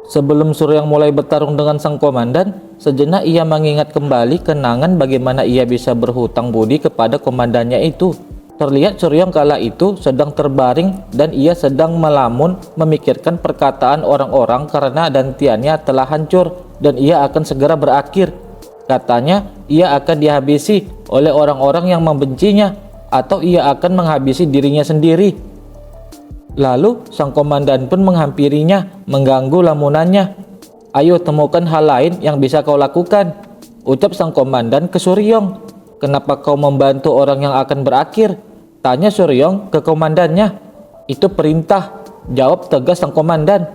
Sebelum Suryong mulai bertarung dengan sang komandan, sejenak ia mengingat kembali kenangan bagaimana ia bisa berhutang budi kepada komandannya itu. Terlihat Suryong kala itu sedang terbaring dan ia sedang melamun memikirkan perkataan orang-orang karena dantiannya telah hancur dan ia akan segera berakhir. Katanya ia akan dihabisi oleh orang-orang yang membencinya atau ia akan menghabisi dirinya sendiri. Lalu sang komandan pun menghampirinya, mengganggu lamunannya. "Ayo temukan hal lain yang bisa kau lakukan," ucap sang komandan ke Suryong. "Kenapa kau membantu orang yang akan berakhir?" tanya Suryong ke komandannya. "Itu perintah," jawab tegas sang komandan.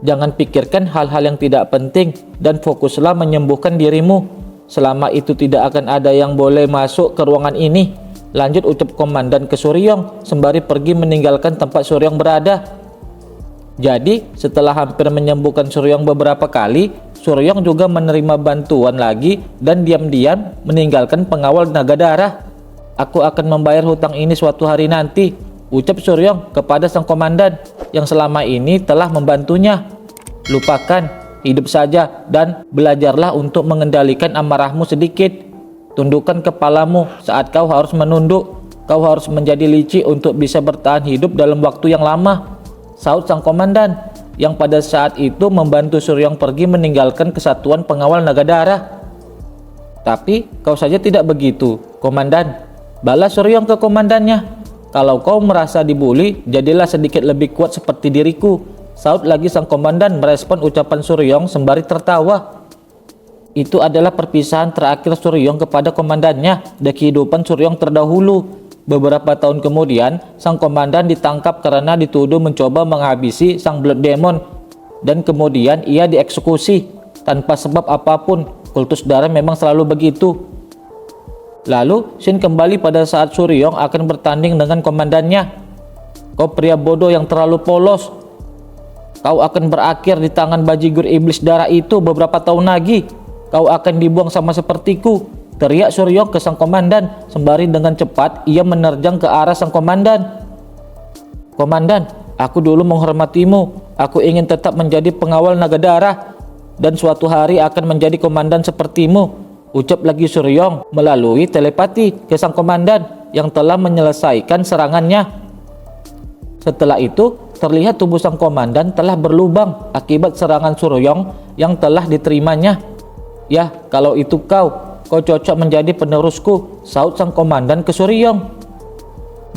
"Jangan pikirkan hal-hal yang tidak penting dan fokuslah menyembuhkan dirimu. Selama itu tidak akan ada yang boleh masuk ke ruangan ini," lanjut ucap komandan ke Suryong sembari pergi meninggalkan tempat Suryong berada. Jadi setelah hampir menyembuhkan Suryong beberapa kali, Suryong juga menerima bantuan lagi dan diam-diam meninggalkan pengawal naga darah. "Aku akan membayar hutang ini suatu hari nanti," ucap Suryong kepada sang komandan yang selama ini telah membantunya. "Lupakan, hidup saja dan belajarlah untuk mengendalikan amarahmu sedikit. Tundukkan kepalamu saat kau harus menunduk. Kau harus menjadi licik untuk bisa bertahan hidup dalam waktu yang lama," saut sang komandan yang pada saat itu membantu Suryong pergi meninggalkan kesatuan pengawal naga darah. "Tapi kau saja tidak begitu, komandan," balas Suryong ke komandannya. "Kalau kau merasa dibuli, jadilah sedikit lebih kuat seperti diriku," saut lagi sang komandan merespon ucapan Suryong sembari tertawa. Itu adalah perpisahan terakhir Suryong kepada komandannya dari kehidupan Suryong terdahulu. Beberapa tahun kemudian, sang komandan ditangkap karena dituduh mencoba menghabisi sang Blood Demon dan kemudian ia dieksekusi tanpa sebab apapun. Kultus darah memang selalu begitu. Lalu, scene kembali pada saat Suryong akan bertanding dengan komandannya. "Kau pria bodoh yang terlalu polos. Kau akan berakhir di tangan bajigur iblis darah itu beberapa tahun lagi. Kau akan dibuang sama sepertiku," teriak Suryong ke sang komandan sembari dengan cepat ia menerjang ke arah sang komandan. "Komandan, aku dulu menghormatimu. Aku ingin tetap menjadi pengawal naga darah dan suatu hari akan menjadi komandan sepertimu," ucap lagi Suryong melalui telepati ke sang komandan yang telah menyelesaikan serangannya. Setelah itu, terlihat tubuh sang komandan telah berlubang akibat serangan Suryong yang telah diterimanya. "Ya, kalau itu kau cocok menjadi penerusku," saut sang komandan ke Suryong.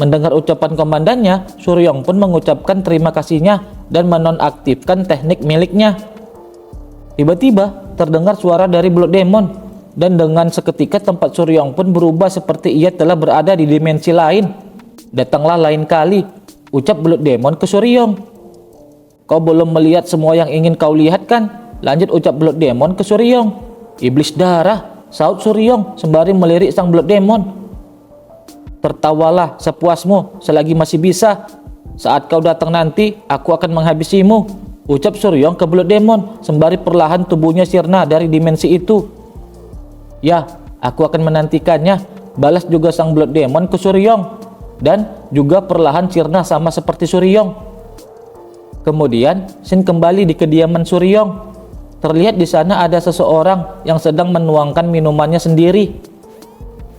Mendengar ucapan komandannya, Suryong pun mengucapkan terima kasihnya dan menonaktifkan teknik miliknya. Tiba-tiba terdengar suara dari Blood Demon dan dengan seketika tempat Suryong pun berubah seperti ia telah berada di dimensi lain. "Datanglah lain kali," ucap Blood Demon ke Suryong. "Kau belum melihat semua yang ingin kau lihat kan?" lanjut ucap Blood Demon ke Suryong. "Iblis darah," saut Suryong sembari melirik sang Blood Demon. "Tertawalah sepuasmu selagi masih bisa. Saat kau datang nanti, aku akan menghabisimu," ucap Suryong ke Blood Demon sembari perlahan tubuhnya sirna dari dimensi itu. "Ya, aku akan menantikannya," balas juga sang Blood Demon ke Suryong dan juga perlahan sirna sama seperti Suryong. Kemudian, scene kembali di kediaman Suryong. Terlihat di sana ada seseorang yang sedang menuangkan minumannya sendiri.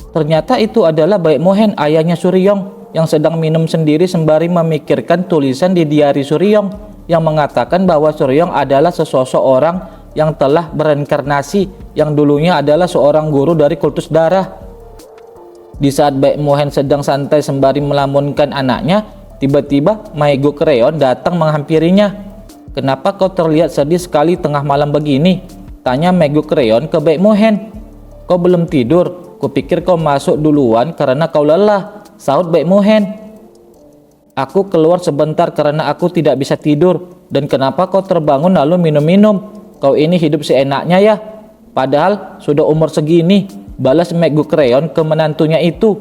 Ternyata itu adalah Baek Mohen, ayahnya Suryong, yang sedang minum sendiri sembari memikirkan tulisan di diari Suryong yang mengatakan bahwa Suryong adalah sesosok orang yang telah bereinkarnasi yang dulunya adalah seorang guru dari kultus darah. Di saat Baek Mohen sedang santai sembari melamunkan anaknya, tiba-tiba Maego Kreon datang menghampirinya. "Kenapa kau terlihat sedih sekali tengah malam begini?" tanya Maego Kreon ke Baek Mohen. "Kau belum tidur? Kupikir kau masuk duluan karena kau lelah," saut Baek Mohen. "Aku keluar sebentar karena aku tidak bisa tidur. Dan kenapa kau terbangun lalu minum-minum? Kau ini hidup seenaknya ya. Padahal sudah umur segini," balas Maego Kreon ke menantunya itu.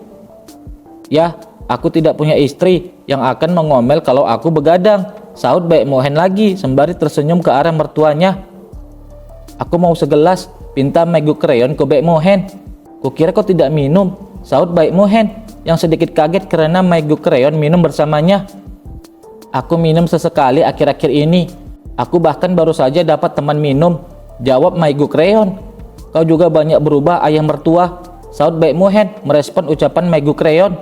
"Ya, aku tidak punya istri yang akan mengomel kalau aku begadang," saut Baek Mohen lagi sembari tersenyum ke arah mertuanya. "Aku mau segelas," pinta Maego Kreon ke Baek Mohen. "Kukira kau tidak minum," saut Baek Mohen yang sedikit kaget karena Maego Kreon minum bersamanya. "Aku minum sesekali akhir-akhir ini," Aku bahkan baru saja dapat teman minum, jawab Maigu Crayon. Kau juga banyak berubah ayah mertua, saut Baek Mohen merespon ucapan Maigu Crayon.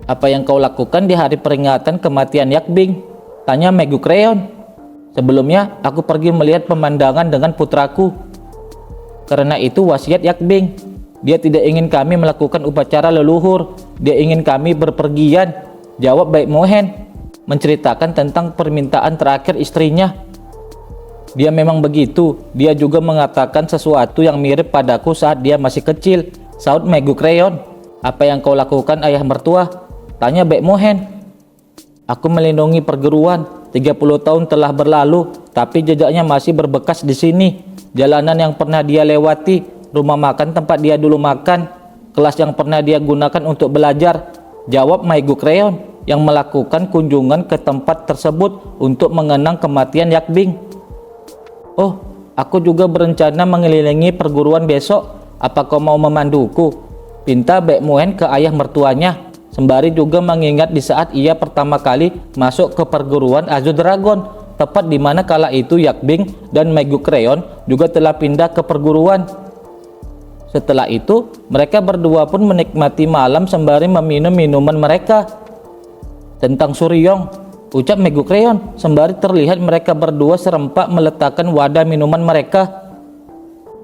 Apa yang kau lakukan di hari peringatan kematian Yak Bing? Tanya Maigu Crayon. Sebelumnya aku pergi melihat pemandangan dengan putraku. Karena itu wasiat Yak Bing. Dia tidak ingin kami melakukan upacara leluhur. Dia ingin kami berpergian, jawab Baek Mohen, menceritakan tentang permintaan terakhir istrinya. Dia memang begitu. Dia juga mengatakan sesuatu yang mirip padaku saat dia masih kecil, saut Maigu Crayon. Apa yang kau lakukan ayah mertua? Tanya Baek Mohen. Aku melindungi perguruan. 30 tahun telah berlalu, tapi jejaknya masih berbekas di sini. Jalanan yang pernah dia lewati, rumah makan tempat dia dulu makan, kelas yang pernah dia gunakan untuk belajar, jawab Maigu Crayon yang melakukan kunjungan ke tempat tersebut untuk mengenang kematian Yak Bing. Oh, aku juga berencana mengelilingi perguruan besok. Apa kau mau memanduku? Pinta Baek Mohen ke ayah mertuanya, sembari juga mengingat di saat ia pertama kali masuk ke perguruan Azure Dragon, tepat di mana kala itu Yak Bing dan Maigu Crayon juga telah pindah ke perguruan. Setelah itu, mereka berdua pun menikmati malam sembari meminum minuman mereka. Tentang Suryong, ucap Maigu Crayon sembari terlihat mereka berdua serempak meletakkan wadah minuman mereka.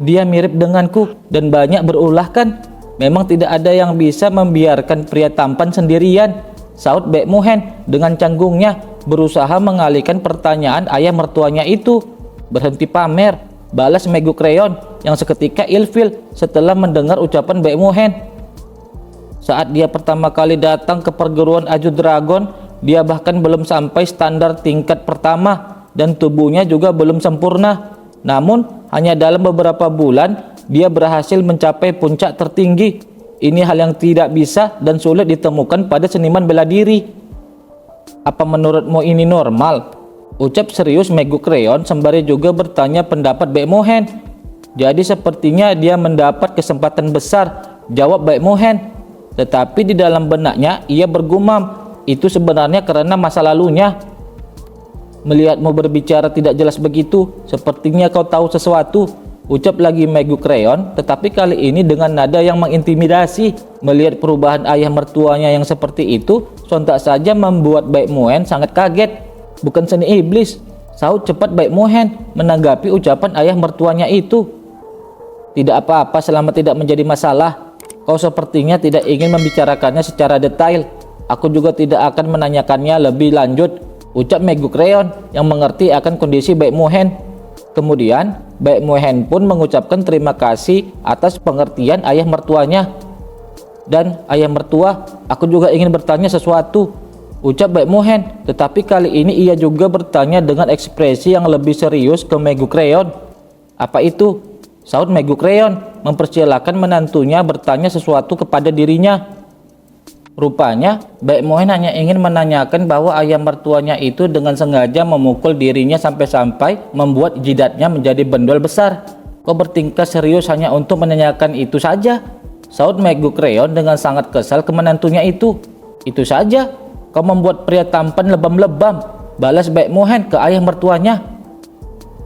Dia mirip denganku dan banyak berulah kan? Memang tidak ada yang bisa membiarkan pria tampan sendirian, saut Baek Mohen dengan canggungnya, berusaha mengalihkan pertanyaan ayah mertuanya itu. Berhenti pamer, balas Maigu Crayon yang seketika ilfil setelah mendengar ucapan Baek Mohen. Saat dia pertama kali datang ke perguruan Azure Dragon, dia bahkan belum sampai standar tingkat pertama dan tubuhnya juga belum sempurna. Namun hanya dalam beberapa bulan dia berhasil mencapai puncak tertinggi. Ini hal yang tidak bisa dan sulit ditemukan pada seniman bela diri. Apa menurutmu ini normal? Ucap serius Maigu Crayon sembari juga bertanya pendapat Baek Mohen. Jadi sepertinya dia mendapat kesempatan besar, jawab Baek Mohen. Tetapi di dalam benaknya ia bergumam, itu sebenarnya karena masa lalunya. Melihatmu berbicara tidak jelas begitu, sepertinya kau tahu sesuatu, ucap lagi Maigu Crayon, tetapi kali ini dengan nada yang mengintimidasi. Melihat perubahan ayah mertuanya yang seperti itu, sontak saja membuat Baek Mohen sangat kaget. Bukan seni iblis, saut cepat Baek Mohen menanggapi ucapan ayah mertuanya itu. Tidak apa-apa selama tidak menjadi masalah. Kau sepertinya tidak ingin membicarakannya secara detail. Aku juga tidak akan menanyakannya lebih lanjut, ucap Maigu Crayon yang mengerti akan kondisi Baek Mohen. Kemudian Baek Mohen pun mengucapkan terima kasih atas pengertian ayah mertuanya. Dan ayah mertua, aku juga ingin bertanya sesuatu, ucap Baek Mohen, tetapi kali ini ia juga bertanya dengan ekspresi yang lebih serius ke Maigu Crayon. Apa itu? Saut Maigu Crayon mempersilahkan menantunya bertanya sesuatu kepada dirinya. Rupanya Baek Mohen hanya ingin menanyakan bahwa ayah mertuanya itu dengan sengaja memukul dirinya sampai-sampai membuat jidatnya menjadi bendol besar. Kau bertingkah serius hanya untuk menanyakan itu saja, saut Maigu Crayon dengan sangat kesal ke menantunya itu. Itu saja, kau membuat pria tampan lebam-lebam, balas Baek Mohen ke ayah mertuanya.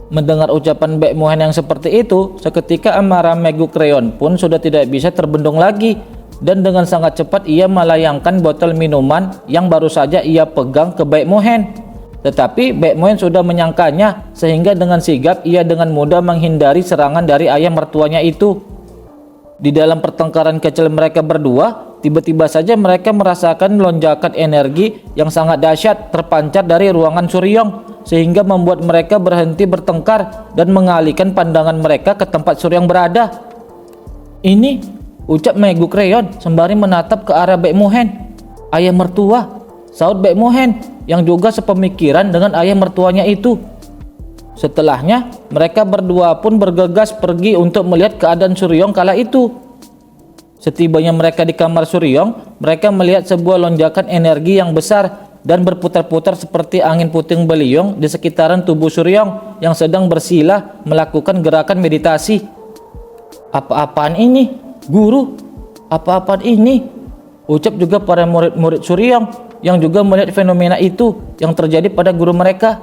Mendengar ucapan Baek Mohen yang seperti itu, seketika amarah Maigu Crayon pun sudah tidak bisa terbendung lagi, dan dengan sangat cepat ia melayangkan botol minuman yang baru saja ia pegang ke Baek Mohen. Tetapi Baek Mohen sudah menyangkanya, sehingga dengan sigap ia dengan mudah menghindari serangan dari ayah mertuanya itu. Di dalam pertengkaran kecil mereka berdua, tiba-tiba saja mereka merasakan lonjakan energi yang sangat dahsyat terpancar dari ruangan Suryong, sehingga membuat mereka berhenti bertengkar dan mengalihkan pandangan mereka ke tempat Suryong berada. Ini, ucap Maigu Crayon sembari menatap ke arah Baek Mohen. Ayah mertua, saut Baek Mohen yang juga sepemikiran dengan ayah mertuanya itu. Setelahnya, mereka berdua pun bergegas pergi untuk melihat keadaan Suryong kala itu. Setibanya mereka di kamar Suryong, mereka melihat sebuah lonjakan energi yang besar dan berputar-putar seperti angin puting beliung di sekitaran tubuh Suryong yang sedang bersila melakukan gerakan meditasi. Apa-apaan ini, guru? Apa-apaan ini? Ucap juga para murid-murid Suryong yang juga melihat fenomena itu yang terjadi pada guru mereka.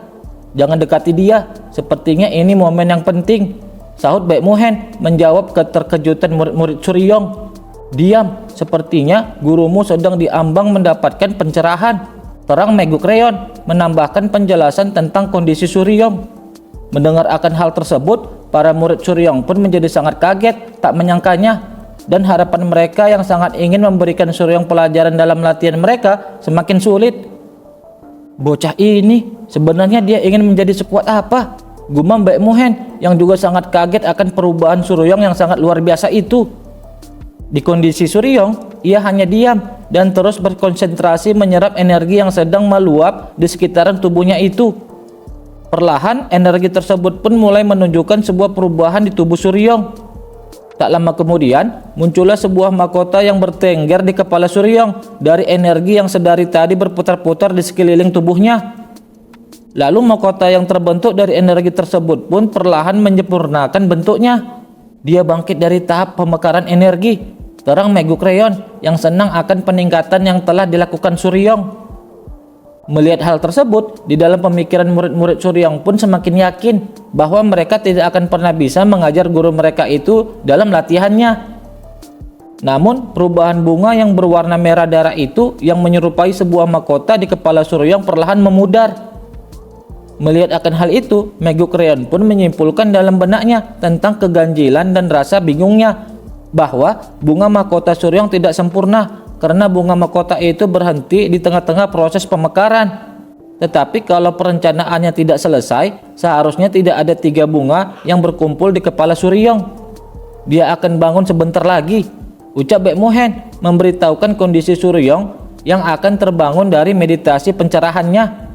Jangan dekati dia, sepertinya ini momen yang penting, sahut Baek Mohen menjawab keterkejutan murid-murid Suryong. Diam, sepertinya gurumu sedang diambang mendapatkan pencerahan, terang Meguk Reon menambahkan penjelasan tentang kondisi Suryong. Mendengar akan hal tersebut, para murid Suryong pun menjadi sangat kaget, tak menyangkanya, dan harapan mereka yang sangat ingin memberikan Suryong pelajaran dalam latihan mereka semakin sulit. Bocah ini sebenarnya dia ingin menjadi sekuat apa? Gumam Baek Mohen yang juga sangat kaget akan perubahan Suryong yang sangat luar biasa itu. Di kondisi Suryong, ia hanya diam dan terus berkonsentrasi menyerap energi yang sedang meluap di sekitaran tubuhnya itu. Perlahan energi tersebut pun mulai menunjukkan sebuah perubahan di tubuh Suryong. Tak lama kemudian, muncullah sebuah mahkota yang bertengger di kepala Suryong dari energi yang sedari tadi berputar-putar di sekeliling tubuhnya. Lalu mahkota yang terbentuk dari energi tersebut pun perlahan menyempurnakan bentuknya. Dia bangkit dari tahap pemekaran energi, terang Meguk Reon yang senang akan peningkatan yang telah dilakukan Suryong. Melihat hal tersebut, di dalam pemikiran murid-murid Suryong pun semakin yakin bahwa mereka tidak akan pernah bisa mengajar guru mereka itu dalam latihannya. Namun, perubahan bunga yang berwarna merah darah itu yang menyerupai sebuah mahkota di kepala Suryong perlahan memudar. Melihat akan hal itu, Meguk Reon pun menyimpulkan dalam benaknya tentang keganjilan dan rasa bingungnya bahwa bunga mahkota Suryong tidak sempurna karena bunga mahkota itu berhenti di tengah-tengah proses pemekaran. Tetapi kalau perencanaannya tidak selesai, seharusnya tidak ada 3 bunga yang berkumpul di kepala Suryong. Dia akan bangun sebentar lagi, ucap Baek Mohen memberitahukan kondisi Suryong yang akan terbangun dari meditasi pencerahannya.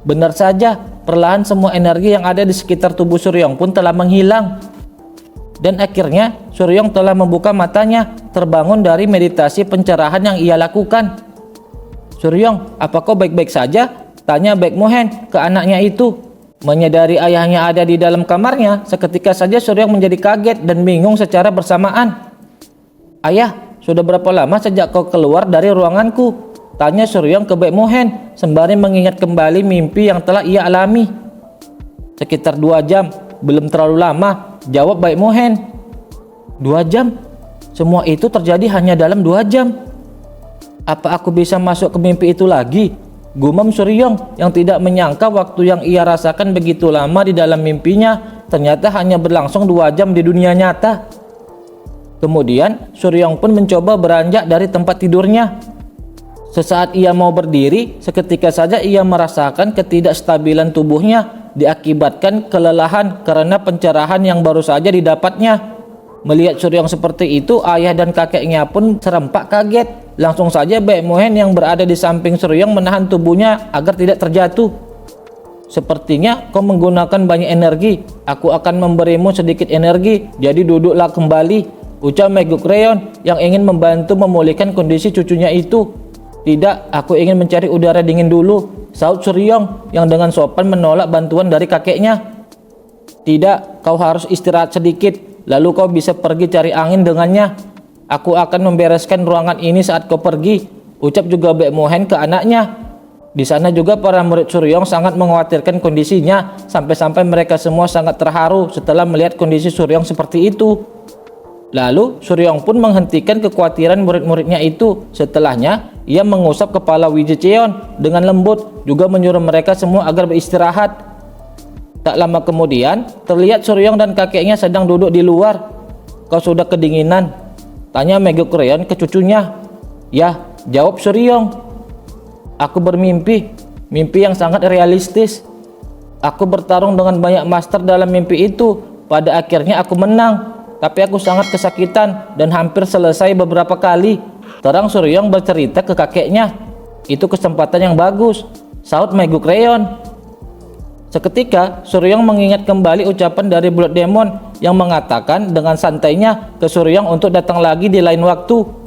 Benar saja, perlahan semua energi yang ada di sekitar tubuh Suryong pun telah menghilang. Dan akhirnya Suryong telah membuka matanya, terbangun dari meditasi pencerahan yang ia lakukan. Suryong, apa kau baik-baik saja? Tanya Baek Mohen ke anaknya itu. Menyadari ayahnya ada di dalam kamarnya, seketika saja Suryong menjadi kaget dan bingung secara bersamaan. Ayah, sudah berapa lama sejak kau keluar dari ruanganku? Tanya Suryong ke Baek Mohen sembari mengingat kembali mimpi yang telah ia alami. Sekitar 2 jam, belum terlalu lama, jawab Baek Mohen. 2 jam? Semua itu terjadi hanya dalam 2 jam. Apa aku bisa masuk ke mimpi itu lagi? Gumam Suryong yang tidak menyangka waktu yang ia rasakan begitu lama di dalam mimpinya ternyata hanya berlangsung 2 jam di dunia nyata. Kemudian Suryong pun mencoba beranjak dari tempat tidurnya. Sesaat ia mau berdiri, seketika saja ia merasakan ketidakstabilan tubuhnya diakibatkan kelelahan karena pencerahan yang baru saja didapatnya. Melihat Suryong seperti itu, ayah dan kakeknya pun serempak kaget. Langsung saja Baek Mohen yang berada di samping Suryong menahan tubuhnya agar tidak terjatuh. Sepertinya kau menggunakan banyak energi. Aku akan memberimu sedikit energi, jadi duduklah kembali, ucap Meguk Reon yang ingin membantu memulihkan kondisi cucunya itu. Tidak, aku ingin mencari udara dingin dulu, sahut Suryong yang dengan sopan menolak bantuan dari kakeknya. Tidak, kau harus istirahat sedikit, lalu kau bisa pergi cari angin dengannya. Aku akan membereskan ruangan ini saat kau pergi, ucap juga Baek Mohen ke anaknya. Di sana juga para murid Suryong sangat mengkhawatirkan kondisinya, sampai-sampai mereka semua sangat terharu setelah melihat kondisi Suryong seperti itu. Lalu Suryong pun menghentikan kekhawatiran murid-muridnya itu. Setelahnya ia mengusap kepala Wijicheon dengan lembut, juga menyuruh mereka semua agar beristirahat. Tak lama kemudian terlihat Suryong dan kakeknya sedang duduk di luar. Kau sudah kedinginan? Tanya Meguk Reon ke cucunya. Ya, jawab Suryong. Aku bermimpi, mimpi yang sangat realistis. Aku bertarung dengan banyak master dalam mimpi itu. Pada akhirnya aku menang. Tapi aku sangat kesakitan dan hampir selesai beberapa kali, terang Suryong bercerita ke kakeknya. Itu kesempatan yang bagus, sahut Meguk Reon. Seketika Suryong mengingat kembali ucapan dari Blood Demon yang mengatakan dengan santainya ke Suryong untuk datang lagi di lain waktu.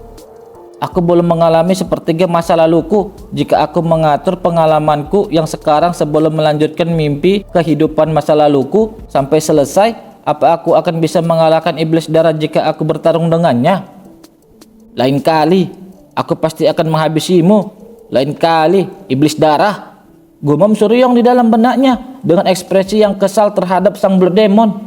Aku belum mengalami sepertiga masa laluku jika aku mengatur pengalamanku yang sekarang sebelum melanjutkan mimpi kehidupan masa laluku sampai selesai. Apa aku akan bisa mengalahkan iblis darah jika aku bertarung dengannya? Lain kali, aku pasti akan menghabisimu. Lain kali, iblis darah. Gumam Suryong di dalam benaknya dengan ekspresi yang kesal terhadap sang Blood Demon.